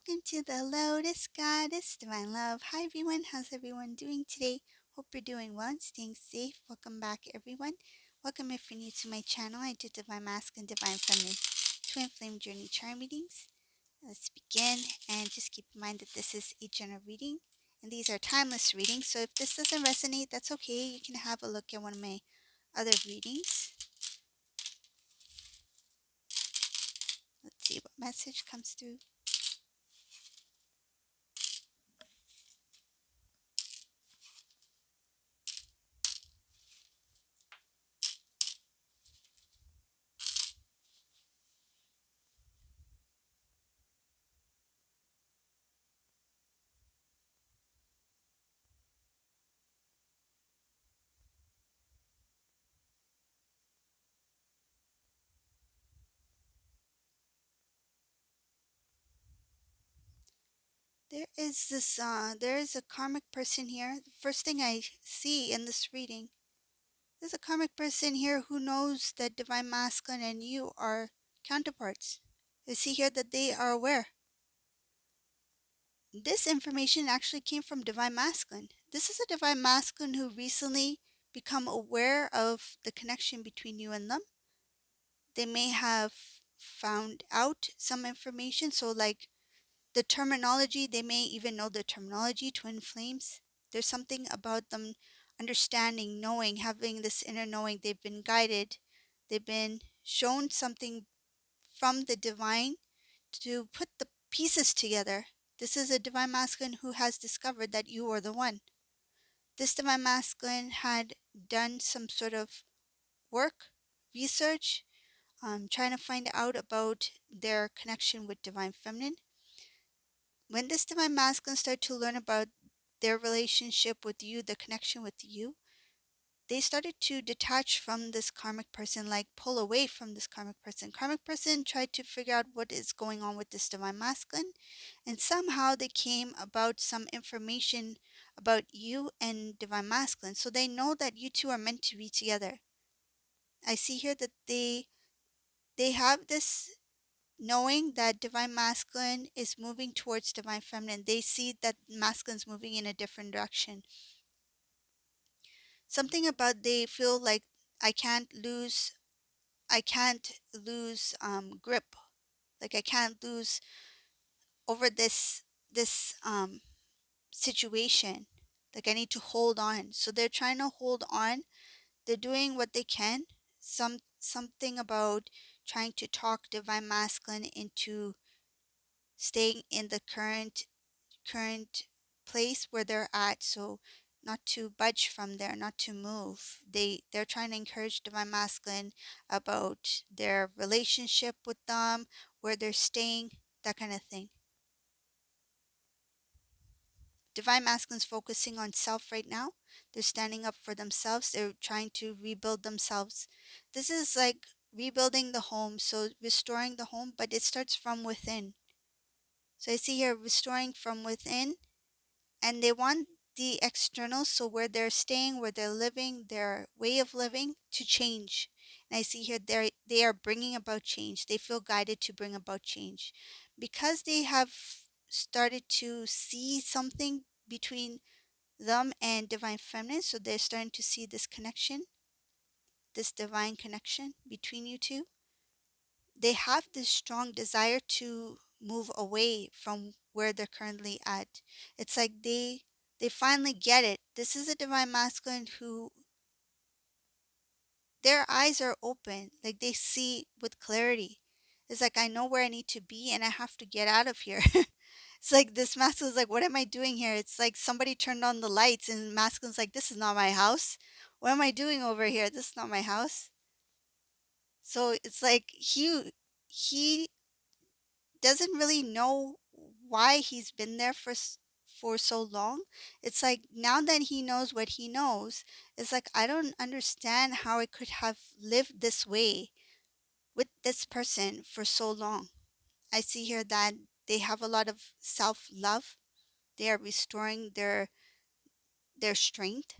welcome to the Lotus Goddess Divine Love. Hi everyone, how's everyone doing today? Hope you're doing well and staying safe. Welcome back everyone. Welcome if you're new to my channel. I do Divine Masculine, Divine Feminine, Twin Flame Journey Charm readings. Let's begin, and just keep in mind that this is a general reading and these are timeless readings. So if this doesn't resonate, that's okay. You can have a look at one of my other readings. Let's see what message comes through. There is a karmic person here. The first thing I see in this reading, there's a karmic person here who knows that Divine Masculine and you are counterparts. I see here that they are aware. This information actually came from Divine Masculine. This is a Divine Masculine who recently become aware of the connection between you and them. They may have found out some information, so like the terminology, they may even know the terminology, twin flames. There's something about them understanding, knowing, having this inner knowing. They've been guided. They've been shown something from the divine to put the pieces together. This is a divine masculine who has discovered that you are the one. This divine masculine had done some sort of work, research, trying to find out about their connection with divine feminine. When this divine masculine start to learn about their relationship with you, the connection with you, they started to detach from this karmic person, like pull away from this karmic person. Karmic person tried to figure out what is going on with this divine masculine, and somehow they came about some information about you and divine masculine. So they know that you two are meant to be together. I see here that they have this knowing that divine masculine is moving towards divine feminine. They see that masculine's moving in a different direction. Something about they feel like I can't lose grip. Like I can't lose over this situation. Like I need to hold on. So they're trying to hold on. They're doing what they can. Something about trying to talk divine masculine into staying in the current place where they're at, so not to budge from there, not to move. They're trying to encourage divine masculine about their relationship with them, where they're staying, that kind of thing. Divine masculine's focusing on self right now. They're standing up for themselves. They're trying to rebuild themselves. This is like rebuilding the home, so restoring the home, but it starts from within. So I see here restoring from within, and they want the external, so where they're staying, where they're living, their way of living, to change. And I see here they are bringing about change. They feel guided to bring about change because they have started to see something between them and divine feminine. So they're starting to see this connection, this divine connection between you two. They have this strong desire to move away from where they're currently at. It's like they finally get it. This is a divine masculine who their eyes are open, like they see with clarity. It's like I know where I need to be and I have to get out of here. It's like this masculine's like, what am I doing here? It's like somebody turned on the lights and masculine's like, this is not my house. What am I doing over here? This is not my house. So it's like he doesn't really know why he's been there for so long. It's like now that he knows what he knows, it's like I don't understand how I could have lived this way with this person for so long. I see here that they have a lot of self-love. They are restoring their strength.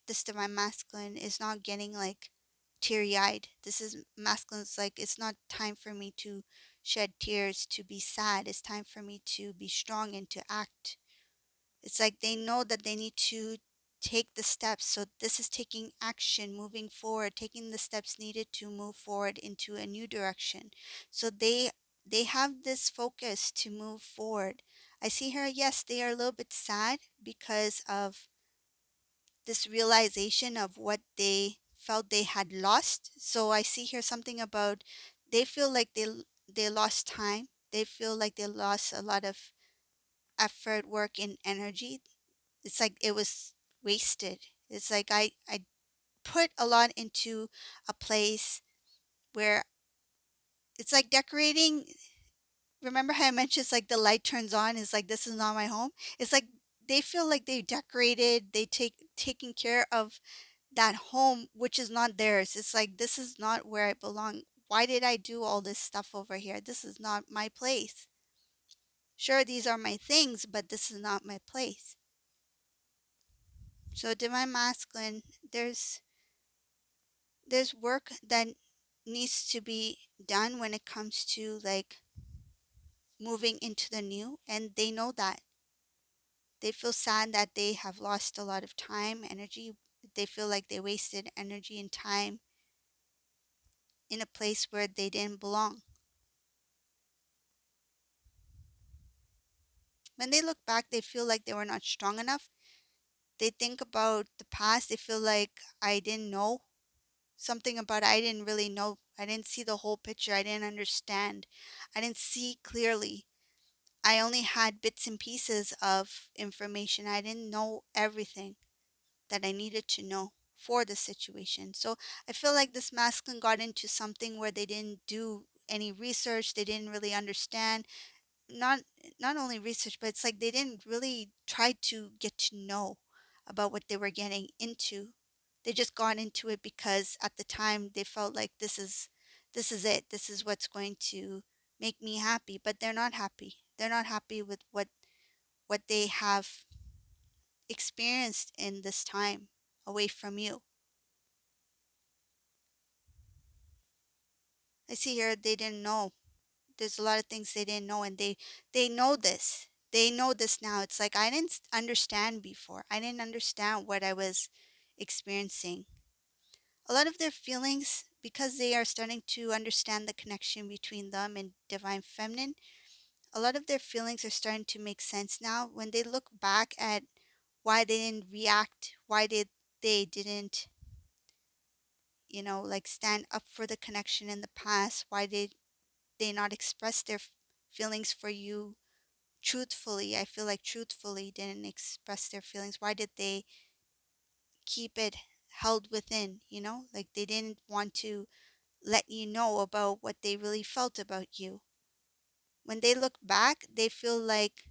This divine masculine is not getting like teary-eyed. This is masculine's like, it's not time for me to shed tears, to be sad. It's time for me to be strong and to act. It's like they know that they need to take the steps. So this is taking action, moving forward, taking the steps needed to move forward into a new direction. So they have this focus to move forward. I see her, yes, they are a little bit sad because of this realization of what they felt they had lost. So I see here something about they feel like they lost time. They feel like they lost a lot of effort, work, and energy. It's like it was wasted. It's like I put a lot into a place where it's like decorating. Remember how I mentioned it's like the light turns on, it's like this is not my home. It's like they feel like they decorated, they taking care of that home which is not theirs. It's like this is not where I belong. Why did I do all this stuff over here? This is not my place. Sure, these are my things, but this is not my place. So divine masculine, there's work that needs to be done when it comes to like moving into the new, and they know that. They feel sad that they have lost a lot of time, energy. They feel like they wasted energy and time in a place where they didn't belong. When they look back, they feel like they were not strong enough. They think about the past. They feel like I didn't know something about it. I didn't really know. I didn't see the whole picture. I didn't understand. I didn't see clearly. I only had bits and pieces of information. I didn't know everything that I needed to know for the situation. So I feel like this masculine got into something where they didn't do any research. They didn't really understand. Not not only research, but it's like they didn't really try to get to know about what they were getting into. They just got into it because at the time they felt like this is it. This is what's going to make me happy, but they're not happy. They're not happy with what they have experienced in this time away from you. I see here they didn't know. There's a lot of things they didn't know, and they know this. They know this now. It's like I didn't understand before. I didn't understand what I was experiencing. A lot of their feelings, because they are starting to understand the connection between them and divine feminine, a lot of their feelings are starting to make sense now when they look back at why they didn't react, why they didn't, like stand up for the connection in the past, why did they not express their feelings for you truthfully. I feel like truthfully didn't express their feelings. Why did they keep it held within? Like they didn't want to let you know about what they really felt about you. When they look back, they feel like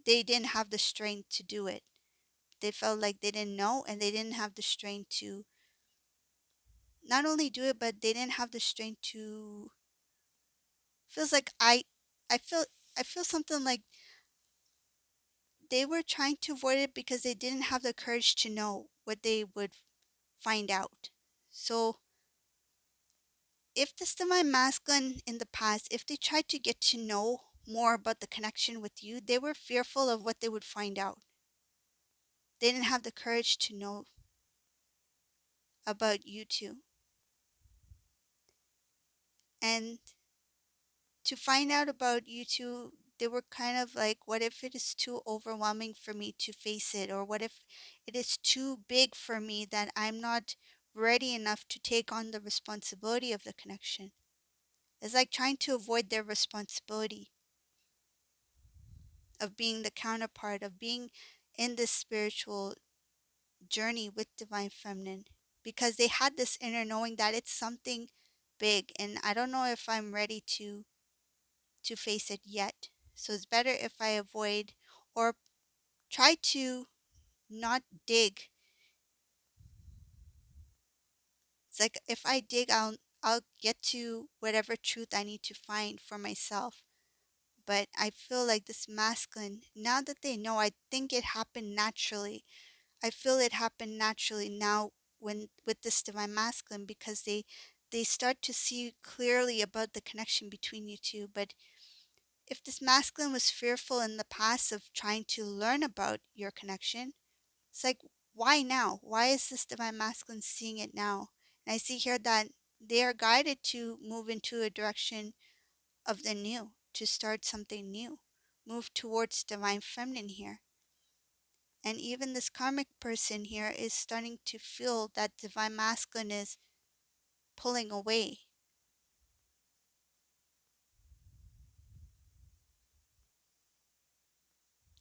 they didn't have the strength to do it. They felt like they didn't know, and they didn't have the strength to not only do it, but they didn't have the strength to. Feels like I feel I feel something like they were trying to avoid it because they didn't have the courage to know what they would find out. So, if this divine masculine in the past, if they tried to get to know more about the connection with you, they were fearful of what they would find out. They didn't have the courage to know about you two. And to find out about you two, they were kind of like, what if it is too overwhelming for me to face it? Or what if it is too big for me that I'm not ready enough to take on the responsibility of the connection? It's like trying to avoid their responsibility of being the counterpart, of being in this spiritual journey with divine feminine, because they had this inner knowing that it's something big, and I don't know if I'm ready to face it yet. So it's better if I avoid or try to not dig. It's like if I dig, I'll get to whatever truth I need to find for myself. But I feel like this masculine, now that they know, I think it happened naturally. I feel it happened naturally now when with this divine masculine, because they start to see clearly about the connection between you two. But if this masculine was fearful in the past of trying to learn about your connection, it's like, why now? Why is this divine masculine seeing it now? And I see here that they are guided to move into a direction of the new, to start something new, move towards divine feminine here. And even this karmic person here is starting to feel that divine masculine is pulling away.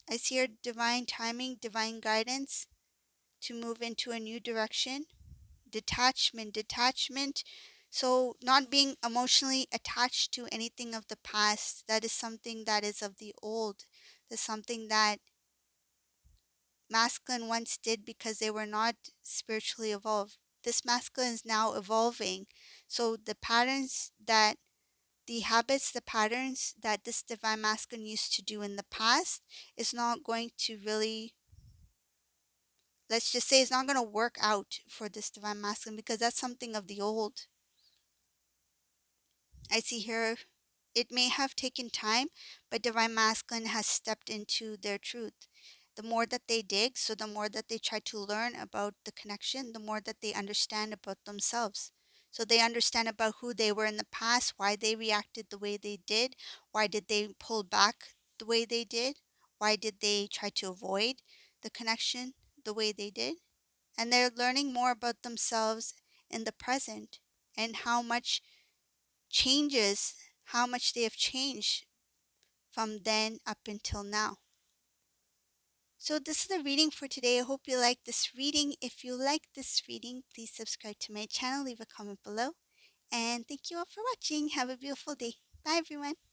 I see here divine timing, divine guidance to move into a new direction. Detachment. So, not being emotionally attached to anything of the past. That is something that is of the old. That's something that masculine once did because they were not spiritually evolved. This masculine is now evolving. So, the habits, the patterns that this divine masculine used to do in the past is not going to really, let's just say, it's not going to work out for this divine masculine because that's something of the old. I see here it may have taken time, but divine masculine has stepped into their truth. The more that they dig, so the more that they try to learn about the connection, the more that they understand about themselves. So they understand about who they were in the past, why they reacted the way they did, why did they pull back the way they did, why did they try to avoid the connection the way they did. And they're learning more about themselves in the present and changes, how much they have changed from then up until now. So this is the reading for today. I hope you like this reading. If you like this reading, please subscribe to my channel, leave a comment below. And thank you all for watching. Have a beautiful day. Bye everyone.